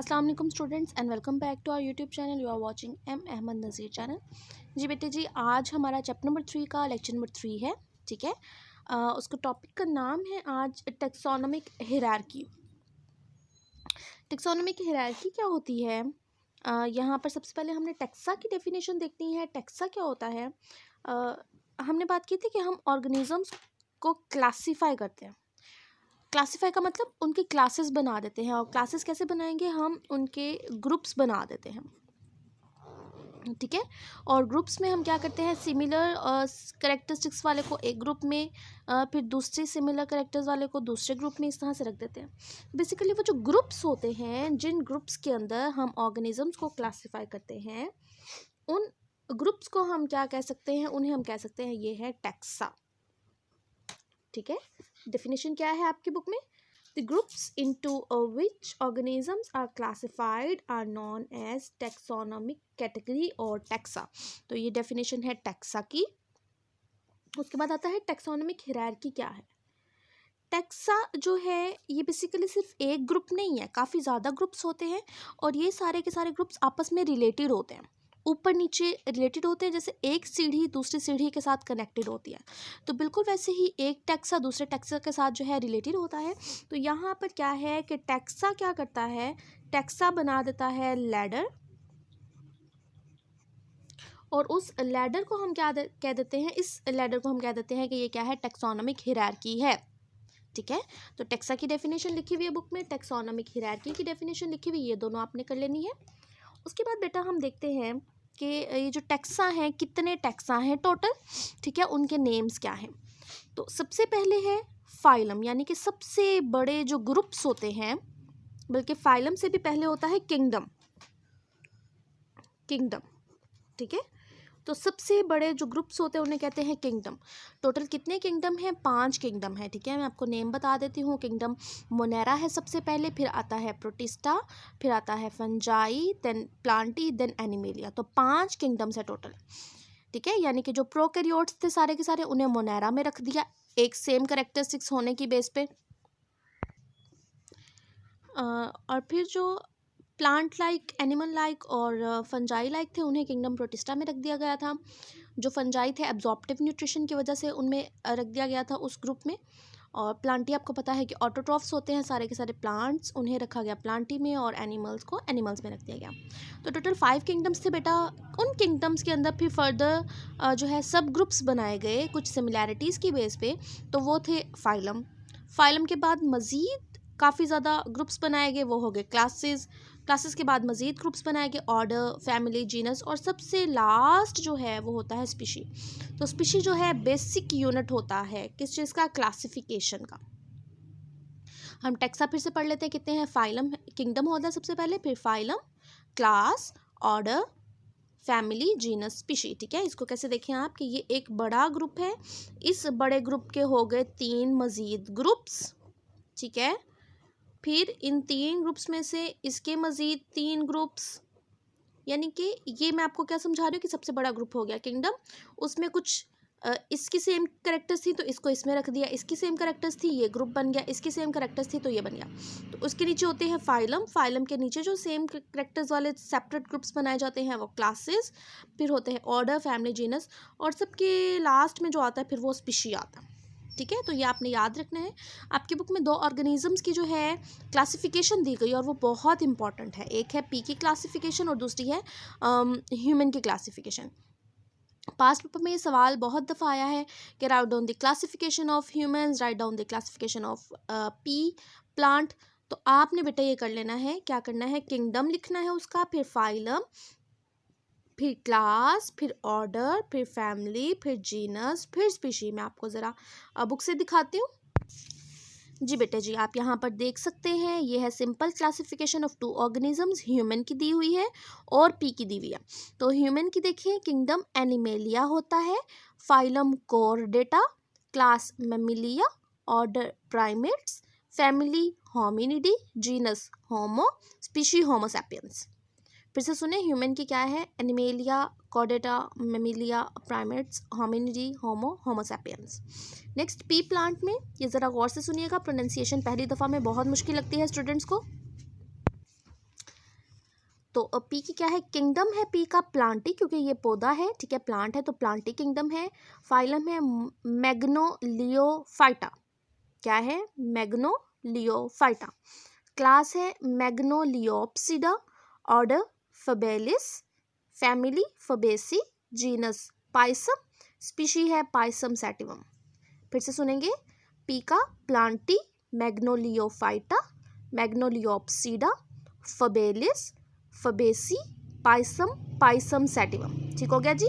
अस्सलाम वालेकुम students and welcome back to our YouTube channel. You are watching M Ahmad Nazir channel. जी बेटे जी, आज हमारा चैप्टर नंबर 3 का लेक्चर नंबर 3 है। ठीक है, उसको टॉपिक का नाम है आज टेक्सोनोमिक हायरार्की। टेक्सोनोमिक हायरार्की क्या होती है? यहाँ पर सबसे पहले हमने टेक्सा की डेफिनेशन देखनी है। टेक्सा क्या होता है? हमने बात की थी कि हम ऑर्गेनिजम्स को क्लासीफाई करते हैं। क्लासीफाई का मतलब उनकी क्लासेस बना देते हैं। और क्लासेस कैसे बनाएंगे? हम उनके ग्रुप्स बना देते हैं। ठीक है, और ग्रुप्स में हम क्या करते हैं? सिमिलर करेक्टरिस्टिक्स वाले को एक ग्रुप में, फिर दूसरे सिमिलर करेक्टर्स वाले को दूसरे ग्रुप में, इस तरह से रख देते हैं। बेसिकली वो जो ग्रुप्स होते हैं, जिन ग्रुप्स के अंदर हम ऑर्गेनिजम्स को क्लासीफाई करते हैं, उन ग्रुप्स को हम क्या कह सकते हैं? उन्हें हम कह सकते हैं ये है टैक्सा। ठीक है, डेफिनेशन क्या है आपकी बुक में? The groups into which organisms are classified are known as taxonomic category और taxa। तो ये डेफिनेशन है टैक्सा की। उसके बाद आता है टैक्सोनोमिक हायरार्की क्या है? टैक्सा जो है ये बेसिकली सिर्फ एक ग्रुप नहीं है, काफ़ी ज़्यादा ग्रुप्स होते हैं और ये सारे के सारे ग्रुप्स आपस में रिलेटेड होते हैं, ऊपर नीचे रिलेटेड होते हैं। जैसे एक सीढ़ी दूसरी सीढ़ी के साथ कनेक्टेड होती है, तो बिल्कुल वैसे ही एक टैक्सा दूसरे टैक्सा के साथ जो है रिलेटेड होता है। तो यहाँ पर क्या है कि टैक्सा क्या करता है? टैक्सा बना देता है लैडर, और उस लैडर को हम क्या कह देते हैं? इस लैडर को हम कह देते हैं कि ये क्या है? टैक्सोनोमिक हायरार्की है। ठीक है, तो टैक्सा की डेफिनेशन लिखी हुई है बुक में, टैक्सोनोमिक हायरार्की की डेफिनेशन लिखी हुई है, ये दोनों आपने कर लेनी है। उसके बाद बेटा हम देखते हैं कि ये जो टैक्सा हैं, कितने टैक्सा हैं टोटल। ठीक है, उनके नेम्स क्या हैं? तो सबसे पहले है फाइलम, यानी कि सबसे बड़े जो ग्रुप्स होते हैं, बल्कि फाइलम से भी पहले होता है किंगडम। किंगडम, ठीक है, तो सबसे बड़े जो ग्रुप्स होते हैं उन्हें कहते हैं किंगडम। टोटल कितने किंगडम हैं? 5 किंगडम है। ठीक है, मैं आपको नेम बता देती हूँ। किंगडम मोनेरा है सबसे पहले, फिर आता है प्रोटिस्टा, फिर आता है fungi, then plantae, then animalia. तो 5 किंगडम्स है टोटल। ठीक है, यानी कि जो प्रोकैरियोट्स थे सारे के सारे, उन्हें मोनेरा में रख दिया, एक सेम करेक्टरिस्टिक्स होने की बेस पे। और फिर जो प्लांट लाइक, एनिमल लाइक और फंजाई लाइक थे, उन्हें किंगडम प्रोटिस्टा में रख दिया गया था। जो फंजाई थे एब्जॉर्प्टिव न्यूट्रिशन की वजह से उनमें रख दिया गया था उस ग्रुप में। और प्लांटी आपको पता है कि ऑटोट्रॉफ्स होते हैं सारे के सारे प्लांट्स, उन्हें रखा गया प्लांटी में, और एनिमल्स को एनिमल्स में रख दिया गया। तो टोटल 5 किंगडम्स थे बेटा। उन किंगडम्स के अंदर फिर फर्दर जो है सब ग्रुप्स बनाए गए कुछ सिमिलैरिटीज़ की बेस पे, तो वो थे फाइलम। फाइलम के बाद मज़ीद काफ़ी ज़्यादा ग्रुप्स बनाए गए, वो हो गए क्लासेस। क्लासेस के बाद मज़ीद ग्रुप्स बनाए गए, ऑर्डर, फैमिली, जीनस, और सबसे लास्ट जो है वो होता है स्पीशी। तो स्पीशी जो है बेसिक यूनिट होता है किस चीज़ का? क्लासिफिकेशन का। हम टैक्सा फिर से पढ़ लेते हैं कितने हैं? फाइलम, किंगडम होता है सबसे पहले, फिर phylum, class, order, family, genus, species. ठीक है, इसको कैसे देखें आप कि ये एक बड़ा ग्रुप है, इस बड़े ग्रुप के हो गए 3 मज़ीद ग्रुप्स। ठीक है, फिर इन 3 ग्रुप्स में से इसके मज़ीद 3 ग्रुप्स, यानी कि ये मैं आपको क्या समझा रही हूँ कि सबसे बड़ा ग्रुप हो गया किंगडम, उसमें कुछ इसकी सेम करेक्टर्स थी तो इसको इसमें रख दिया, इसकी सेम करेक्टर्स थी, ये ग्रुप बन गया, इसकी सेम करेक्टर्स थी तो ये बन गया। तो उसके नीचे होते हैं फाइलम, फाइलम के नीचे जो सेम करेक्टर्स वाले सेपरेट ग्रुप्स बनाए जाते हैं वो क्लासेस, फिर होते हैं ऑर्डर, फैमिली, जीनस, और सबके लास्ट में जो आता है फिर वो स्पीशी आता है। ठीक है, तो ये आपने याद रखना है। आपकी बुक में 2 ऑर्गेनिजम्स की जो है क्लासिफिकेशन दी गई और वो बहुत इंपॉर्टेंट है। एक है पी की क्लासिफिकेशन और दूसरी है ह्यूमन की क्लासिफिकेशन। पास्ट पेपर में ये सवाल बहुत दफ़ा आया है कि write down the classification of humans, write down the classification of P plant. तो आपने बेटा ये कर लेना है, क्या करना है? किंगडम लिखना है उसका, फिर फाइलम, फिर क्लास, फिर ऑर्डर, फिर फैमिली, फिर जीनस, फिर स्पीशी। मैं आपको ज़रा बुक से दिखाती हूँ। जी बेटे जी, आप यहाँ पर देख सकते हैं, ये है simple classification of 2 organisms. Human की दी हुई है और पी की दी हुई है। तो ह्यूमन की देखिए, किंगडम एनिमेलिया होता है, phylum Chordata, class Mammalia, order primates, family Hominidae, genus Homo, species Homo sapiens. फिर से सुने, ह्यूमन की क्या है? Animalia, Chordata, Mammalia, primates, Hominidae, Homo, Homo sapiens. Next pea plant में, ये ज़रा गौर से सुनिएगा, प्रोनाउंसिएशन पहली दफ़ा में बहुत मुश्किल लगती है स्टूडेंट्स को। तो पी की क्या है, किंगडम है पी का प्लांटी, क्योंकि ये पौधा है, ठीक है, प्लांट है तो प्लांटी किंगडम है। फाइलम है मैग्नोलियोफाइटा, क्या है, मैग्नोलियोफाइटा। क्लास है Magnoliopsida. Order Fabales. Family Fabaceae. Genus Pisum. Species है पाइसम सैटिवम। फिर से सुनेंगे, पी का Plantae, Magnoliophyta, Magnoliopsida, Fabales, Fabaceae, Pisum, Pisum sativum. ठीक हो गया जी।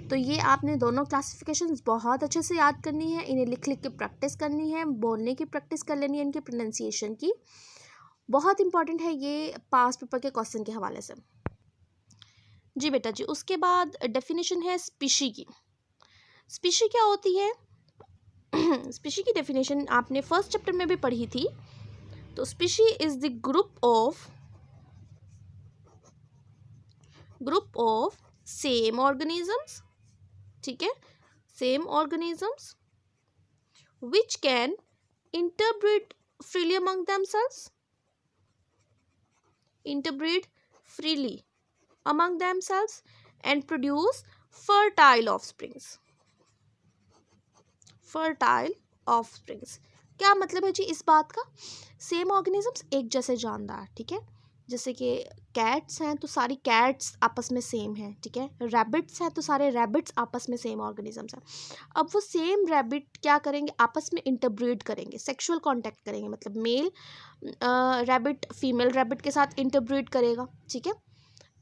तो ये आपने दोनों क्लासिफिकेशंस बहुत अच्छे से याद करनी है, इन्हें लिख लिख के प्रैक्टिस करनी है, बोलने की प्रैक्टिस कर लेनी है, इनके प्रोनाउंसिएशन की। बहुत इंपॉर्टेंट है ये पास पेपर के क्वेश्चन के हवाले से। जी बेटा जी, उसके बाद डेफिनेशन है स्पीशी की। स्पीशी क्या होती है? स्पीशी की डेफिनेशन आपने फर्स्ट चैप्टर में भी पढ़ी थी। तो species is the group of same organisms, ठीक है, same organisms which can interbreed freely among themselves, interbreed freely among themselves and produce fertile offsprings, fertile offsprings। क्या मतलब है जी इस बात का? सेम ऑर्गेनिजम्स, एक जैसे जानदार, ठीक है, जैसे कि कैट्स हैं तो सारी कैट्स आपस में सेम हैं, ठीक है, रैबिट्स हैं तो सारे रैबिट्स आपस में सेम ऑर्गेनिजम्स हैं। अब वो सेम रैबिट क्या करेंगे, आपस में इंटरब्रीड करेंगे, सेक्सुअल कांटेक्ट करेंगे, मतलब मेल रैबिट फीमेल रैबिट के साथ इंटरब्रीड करेगा, ठीक है,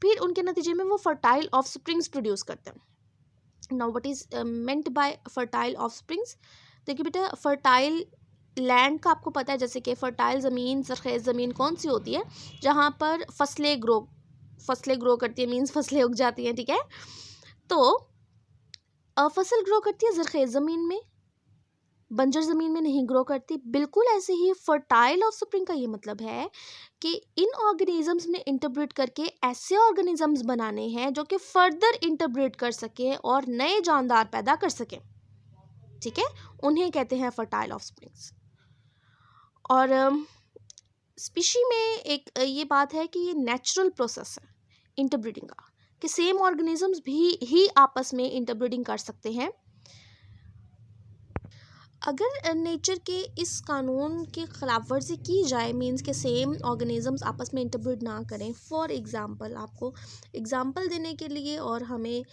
फिर उनके नतीजे में वो फर्टाइल ऑफस्प्रिंग्स प्रोड्यूस करते हैं। Now what is meant by fertile offsprings? देखिए बेटा, फर्टाइल लैंड का आपको पता है, जैसे कि फर्टाइल ज़मीन, ज़रख़ेज़ ज़मीन कौन सी होती है? जहाँ पर फसलें ग्रो करती है, मीन्स फसलें उग जाती हैं, ठीक है। तो फसल ग्रो करती है ज़रख़ेज़ ज़मीन में, बंजर ज़मीन में नहीं ग्रो करती। बिल्कुल ऐसे ही फर्टाइल ऑफस्प्रिंग का ये मतलब है कि इन ऑर्गेनिजम्स ने इंटरब्रीड करके ऐसे ऑर्गेनिजम्स बनाने हैं जो कि फर्दर इंटरब्रीड कर सकें और नए जानदार पैदा कर सकें, ठीक है, उन्हें कहते हैं फर्टाइल ऑफस्प्रिंग्स। और स्पीशी में एक ये बात है कि ये नेचुरल प्रोसेस है इंटरब्रीडिंग का, कि सेम ऑर्गेनिजम्स भी ही आपस में इंटरब्रीडिंग कर सकते हैं। अगर नेचर के इस कानून की खिलाफ वर्जी की जाए, मीन्स के सेम ऑर्गेनिजम्स आपस में इंटरब्रीड ना करें, फॉर एग्ज़ाम्पल, आपको एग्ज़ाम्पल देने के लिए और हमें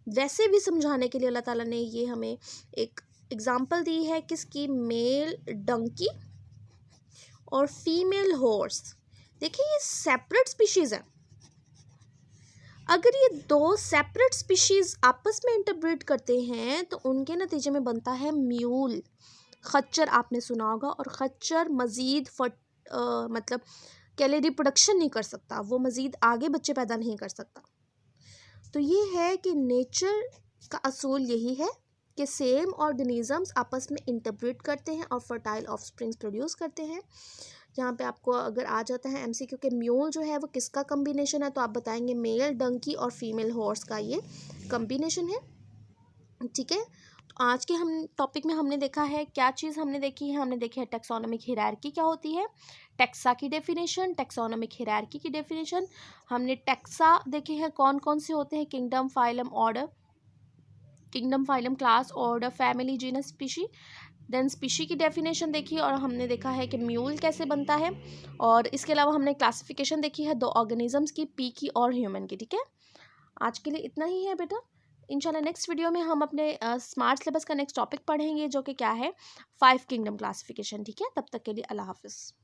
वैसे भी समझाने के लिए अल्लाह ताला ने ये हमें एक एग्ज़ाम्पल दी है, किसकी, मेल डंकी और फीमेल हॉर्स। देखिए ये सेपरेट स्पीशीज़ हैं। अगर ये दो सेपरेट स्पीशीज़ आपस में इंटरब्रीड करते हैं तो उनके नतीजे में बनता है म्यूल। खच्चर आपने सुना होगा, और खच्चर मज़ीद मतलब कह ले रिप्रोडक्शन नहीं कर सकता, वो मज़ीद आगे बच्चे पैदा नहीं कर सकता। तो ये है कि नेचर का असूल यही है कि सेम ऑर्गेनिजम्स आपस में इंटरब्रीड करते हैं और फर्टाइल ऑफस्प्रिंग्स प्रोड्यूस करते हैं। यहाँ पे आपको अगर आ जाता है एमसीक्यू के म्यूल जो है वो किसका कम्बिनेशन है, तो आप बताएंगे मेल डंकी और फीमेल हॉर्स का ये कम्बिनेशन है, ठीक है। तो आज के हम टॉपिक में हमने देखा है, क्या चीज़ हमने देखी है, हमने देखी है टैक्सोनॉमिक हायरार्की क्या होती है, टैक्सा की डेफिनेशन, टैक्सोनॉमिक हायरार्की की डेफिनेशन। हमने टैक्सा देखे हैं कौन कौन से होते हैं, kingdom, phylum, order, kingdom, phylum, class, order, family, genus, species. Then species की डेफिनेशन देखी और हमने देखा है कि म्यूल कैसे बनता है, और इसके अलावा हमने क्लासिफिकेशन देखी है दो ऑर्गेनिजम्स की, पी की और ह्यूमन की, ठीक है। आज के लिए इतना ही है बेटा। इंशाल्लाह नेक्स्ट वीडियो में हम अपने स्मार्ट सिलेबस का नेक्स्ट टॉपिक पढ़ेंगे, जो कि क्या है, 5 किंगडम क्लासिफिकेशन, ठीक है। तब तक के लिए अल्लाह हाफिज़।